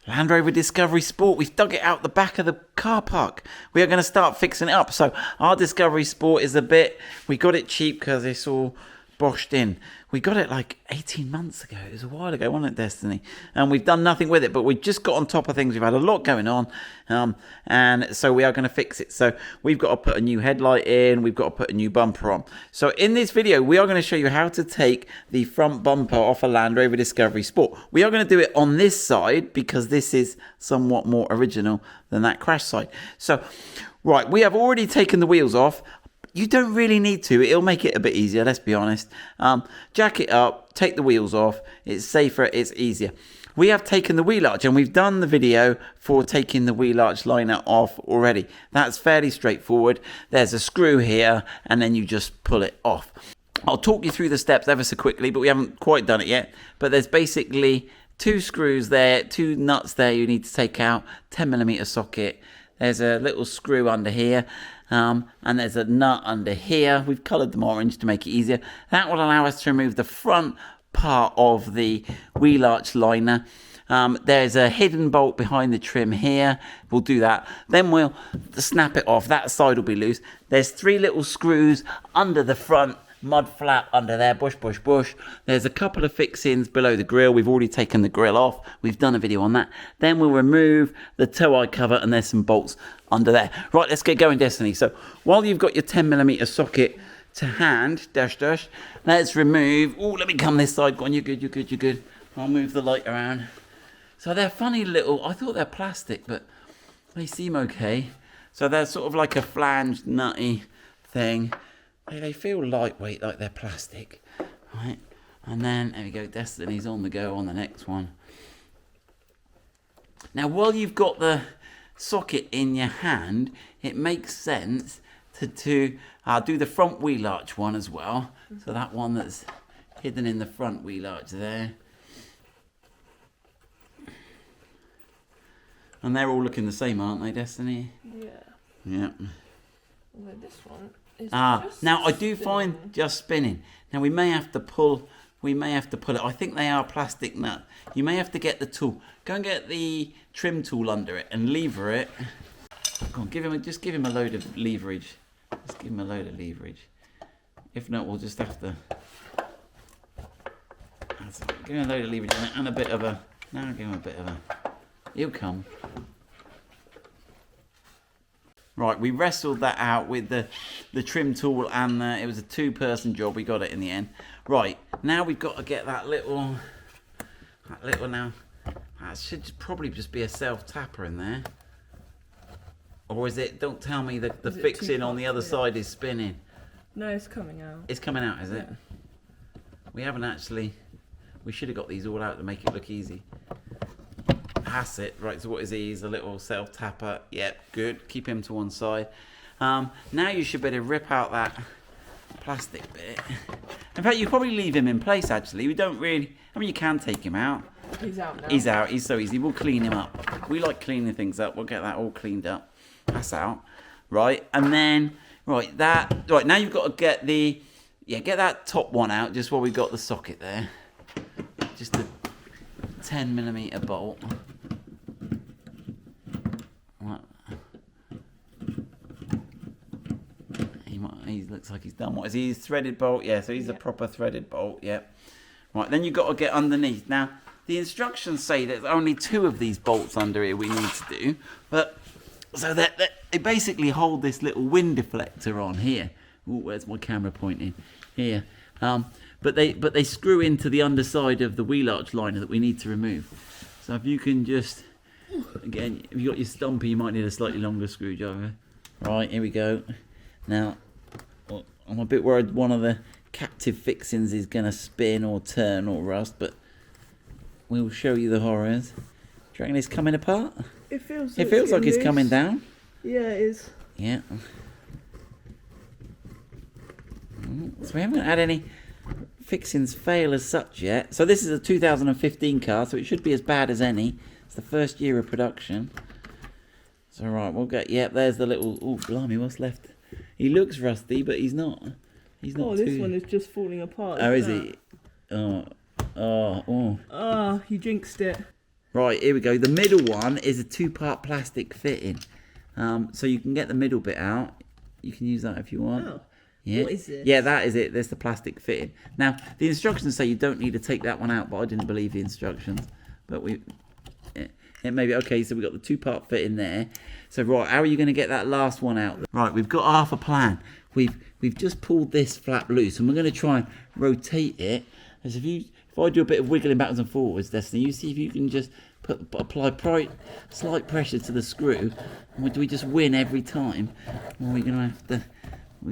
Land Rover Discovery Sport. We've dug it out the back of the car park. We are going to start fixing it up. So our Discovery Sport is we got it cheap because it's all boshed in. We got it like 18 months ago. It was a while ago, wasn't it, Destiny? And we've done nothing with it, but we've just got on top of things. We've had a lot going on, and so we are going to fix it. So we've got to put a new headlight in. We've got to put a new bumper on. So in this video, we are going to show you how to take the front bumper off a Land Rover Discovery Sport. We are going to do it on this side because this is somewhat more original than that crash side. So, right, we have already taken the wheels off. You don't really need to. It'll make it a bit easier, let's be honest. Jack it up, take the wheels off. It's safer, it's easier. We have taken the wheel arch, and we've done the video for taking the wheel arch liner off already. That's fairly straightforward. There's a screw here, and then you just pull it off. I'll talk you through the steps ever so quickly, but we haven't quite done it yet. But there's basically 2 screws there, 2 nuts there you need to take out, 10mm socket. There's a little screw under here. And there's a nut under here. We've coloured them orange to make it easier. That will allow us to remove the front part of the wheel arch liner. There's a hidden bolt behind the trim here. We'll do that. Then we'll snap it off. That side will be loose. There's 3 little screws under the front. Mud flap under there, bush. There's a couple of fixings below the grille. We've already taken the grille off. We've done a video on that. Then we'll remove the tow eye cover, and there's some bolts under there. Right, let's get going, Destiny. So while you've got your 10mm socket to hand, let's remove. Oh, let me come this side. Go on, you're good. I'll move the light around. So they're funny little, I thought they're plastic, but they seem okay. So they're sort of like a flanged, nutty thing. They feel lightweight, like they're plastic, right? And then, there we go, Destiny's on the go on the next one. Now, while you've got the socket in your hand, it makes sense to do the front wheel arch one as well. So that one that's hidden in the front wheel arch there. And they're all looking the same, aren't they, Destiny? Yeah. Yeah. Well, this one is now I do find just spinning. Now we may have to pull it. I think they are plastic nut. You may have to get the tool. Go and get the trim tool under it and lever it. Go on, just give him a load of leverage. Just give him a load of leverage. If not, we'll just have to. Give him a load of leverage and a bit of a. Now give him a bit of a. He'll come. Right, we wrestled that out with the trim tool, and it was a 2-person job. We got it in the end. Right, now we've got to get that little now. That should probably just be a self-tapper in there. Or is it, don't tell me that the fixing on the other side is spinning. No, it's coming out. It's coming out, is it? We haven't actually, we should have got these all out to make it look easy. That's it. Right, so what is he? He's a little self-tapper. Yep, good. Keep him to one side. Now you should better rip out that plastic bit. In fact, you probably leave him in place, actually. We don't really... I mean, you can take him out. He's out now. He's out. He's so easy. We'll clean him up. We like cleaning things up. We'll get that all cleaned up. That's out. Right, and then... Right, now you've got to get the... Yeah, get that top one out, just while we've got the socket there. Just a 10mm bolt. He looks like he's done. What is he? He's threaded bolt? Yeah, so he's a proper threaded bolt. Yep. Right, then you've got to get underneath. Now, the instructions say there's only 2 of these bolts under here we need to do. But, so that they basically hold this little wind deflector on here. Ooh, where's my camera pointing? Here. But they screw into the underside of the wheel arch liner that we need to remove. So if you can just, again, if you've got your stumpy, you might need a slightly longer screwdriver. Right, here we go. Now, I'm a bit worried one of the captive fixings is going to spin or turn or rust, but we'll show you the horrors. Do you reckon it's coming apart? It feels like it's coming down. Yeah, it is. Yeah. So we haven't had any fixings fail as such yet. So this is a 2015 car, so it should be as bad as any. It's the first year of production. So right, we'll get... Yep, there's the little... Oh, blimey, what's left? He looks rusty, but he's not. He's not. Oh, this one is just falling apart. Oh, is he? Oh, you jinxed it. Right, here we go. The middle one is a 2-part plastic fitting. So you can get the middle bit out. You can use that if you want. Oh. Yeah. What is this? Yeah, that is it. There's the plastic fitting. Now, the instructions say you don't need to take that one out, but I didn't believe the instructions. But it may be okay. So we've got the 2-part fitting there. So right, how are you going to get that last one out? Right, we've got half a plan. We've just pulled this flap loose, and we're going to try and rotate it. As if I do a bit of wiggling backwards and forwards, Destiny, you see if you can just apply slight pressure to the screw. And do we just win every time? Or are we going to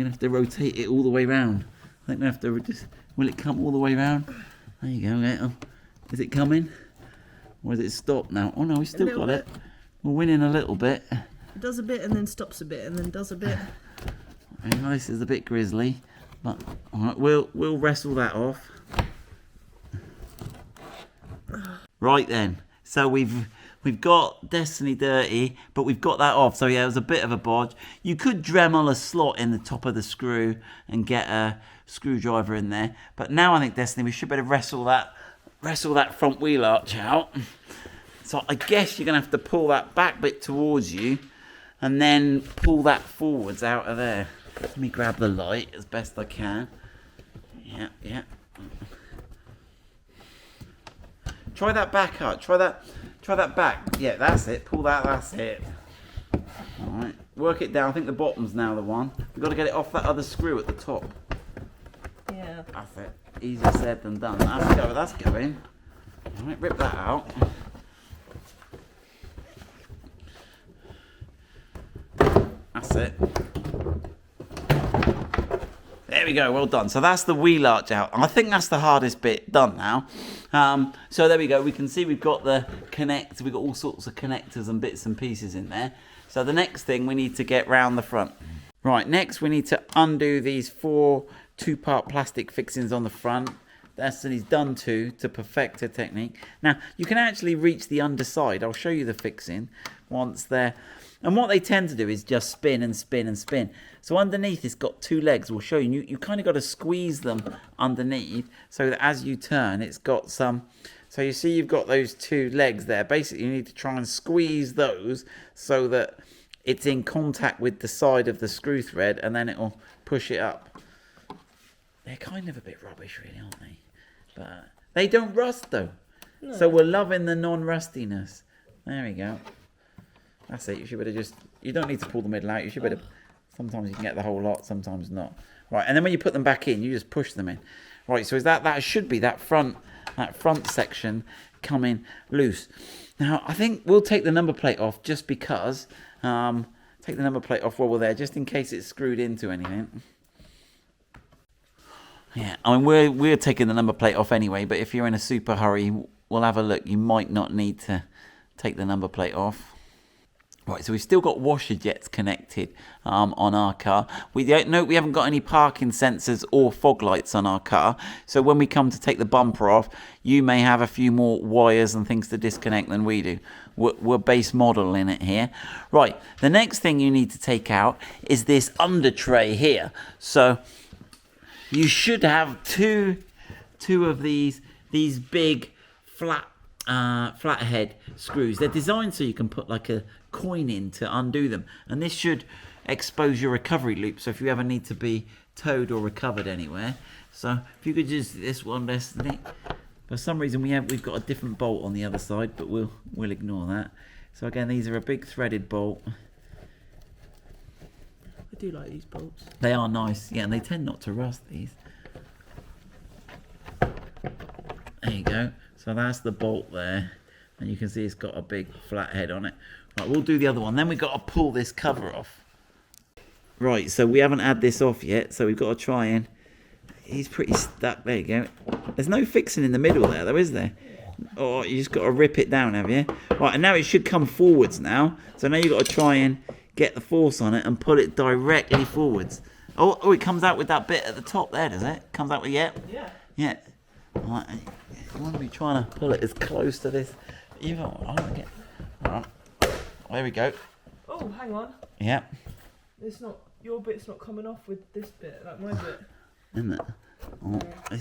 have to rotate it all the way round? I think we have to just. Will it come all the way round? There you go. Yeah. Is it coming? Or is it stopped now? Oh no, we still got it. We're winning a little bit. It does a bit and then stops a bit and then does a bit. This is a bit grisly, but all right, we'll wrestle that off. Right then, so we've got Destiny dirty, but we've got that off. So yeah, it was a bit of a bodge. You could Dremel a slot in the top of the screw and get a screwdriver in there, but now I think Destiny, we should better wrestle that front wheel arch out. So I guess you're gonna have to pull that back bit towards you, and then pull that forwards out of there. Let me grab the light as best I can. Yeah. Try that back up. Try that back. Yeah, that's it. Pull that. That's it. All right. Work it down. I think the bottom's now the one. We've got to get it off that other screw at the top. Yeah. That's it. Easier said than done. That's going. All right. Rip that out. That's it. There we go, well done. So that's the wheel arch out. I think that's the hardest bit done now. So there we go. We can see we've got the connect. We've got all sorts of connectors and bits and pieces in there. So the next thing we need to get round the front. Right, next we need to undo these 4 2-part plastic fixings on the front. Destiny's done 2 to perfect her technique. Now, you can actually reach the underside. I'll show you the fixing once they're... And what they tend to do is just spin and spin and spin. So underneath it's got 2 legs. We'll show you. You kind of got to squeeze them underneath so that as you turn, it's got some... So you see you've got those 2 legs there. Basically, you need to try and squeeze those so that it's in contact with the side of the screw thread, and then it'll push it up. They're kind of a bit rubbish, really, aren't they? But they don't rust, though. No. So we're loving the non-rustiness. There we go. That's it. You should better just... You don't need to pull the middle out. You should better... Sometimes you can get the whole lot, sometimes not. Right, and then when you put them back in, you just push them in. Right, so is that should be that front section coming loose. Now, I think we'll take the number plate off just because... take the number plate off while we're there, just in case it's screwed into anything. Yeah, I mean, we're taking the number plate off anyway, but if you're in a super hurry, we'll have a look. You might not need to take the number plate off. Right, so we've still got washer jets connected on our car. We don't know, we haven't got any parking sensors or fog lights on our car. So when we come to take the bumper off, you may have a few more wires and things to disconnect than we do. We're base model in it here. Right, the next thing you need to take out is this under tray here. So you should have two of these big flathead screws. They're designed so you can put like a coin in to undo them, and this should expose your recovery loop, so if you ever need to be towed or recovered anywhere. So if you could just this one, Destiny. For some reason we've got a different bolt on the other side, but we'll ignore that. So again, these are a big threaded bolt. I do like these bolts. They are nice, yeah, and they tend not to rust, these. There you go. So that's the bolt there, and you can see it's got a big flat head on it. Right, we'll do the other one. Then we've got to pull this cover off. Right, so we haven't had this off yet, so we've got to try and... He's pretty stuck. There you go. There's no fixing in the middle there, though, is there? Oh, you just got to rip it down, have you? Right, and now it should come forwards now. So now you've got to try and get the force on it and pull it directly forwards. Oh, it comes out with that bit at the top there, does it? Comes out with, yeah? Yeah. Right, you want to be trying to pull it as close to this. I don't get... All right. There we go. Oh, hang on. Yeah. It's not... Your bit's not coming off with this bit, like my bit. Isn't it? Oh, I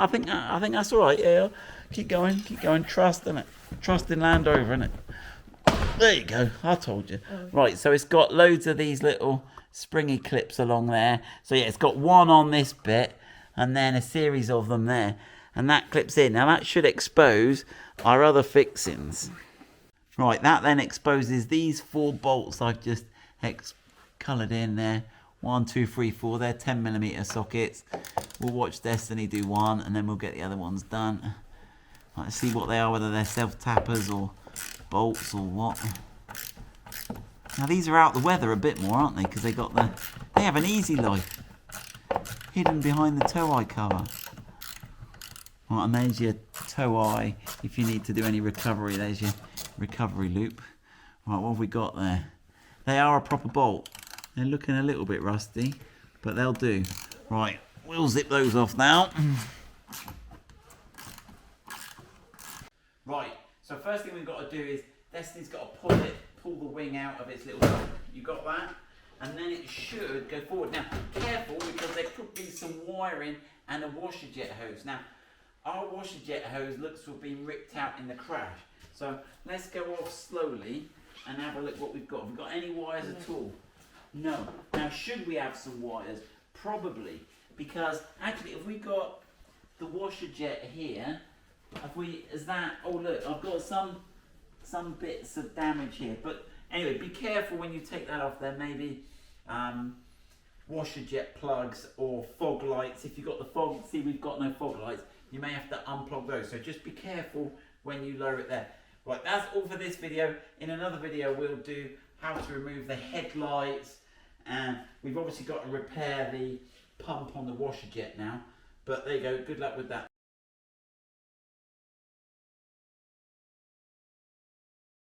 think that's all right. Yeah, keep going. Trust in it. Trust in Land Rover, innit? There you go. I told you. Right, so it's got loads of these little springy clips along there. So yeah, it's got one on this bit, and then a series of them there, and that clips in. Now that should expose our other fixings. Right, that then exposes these 4 bolts I've just coloured in there. 1, 2, 3, 4. They're 10mm sockets. We'll watch Destiny do one, and then we'll get the other ones done. Let's see what they are, whether they're self-tappers or bolts or what. Now these are out the weather a bit more, aren't they? Because they have an easy life hidden behind the tow eye cover. Right, and there's your tow eye if you need to do any recovery. There's your recovery loop. Right, what have we got there? They are a proper bolt. They're looking a little bit rusty, but they'll do. Right, we'll zip those off now. Right, so first thing we've got to do is Destiny's got to pull the wing out of its little dog. You got that? And then it should go forward. Now, careful, because there could be some wiring and a washer jet hose. Now, our washer jet hose looks to have been ripped out in the crash. So let's go off slowly and have a look what we've got. Have we got any wires at all? No. Now, should we have some wires? Probably, because actually, if we got the washer jet here, oh look, I've got some bits of damage here. But anyway, be careful when you take that off. There may be washer jet plugs or fog lights. If you've got the fog, see we've got no fog lights, you may have to unplug those. So just be careful when you lower it there. Right, that's all for this video. In another video, we'll do how to remove the headlights. And we've obviously got to repair the pump on the washer jet now. But there you go, good luck with that.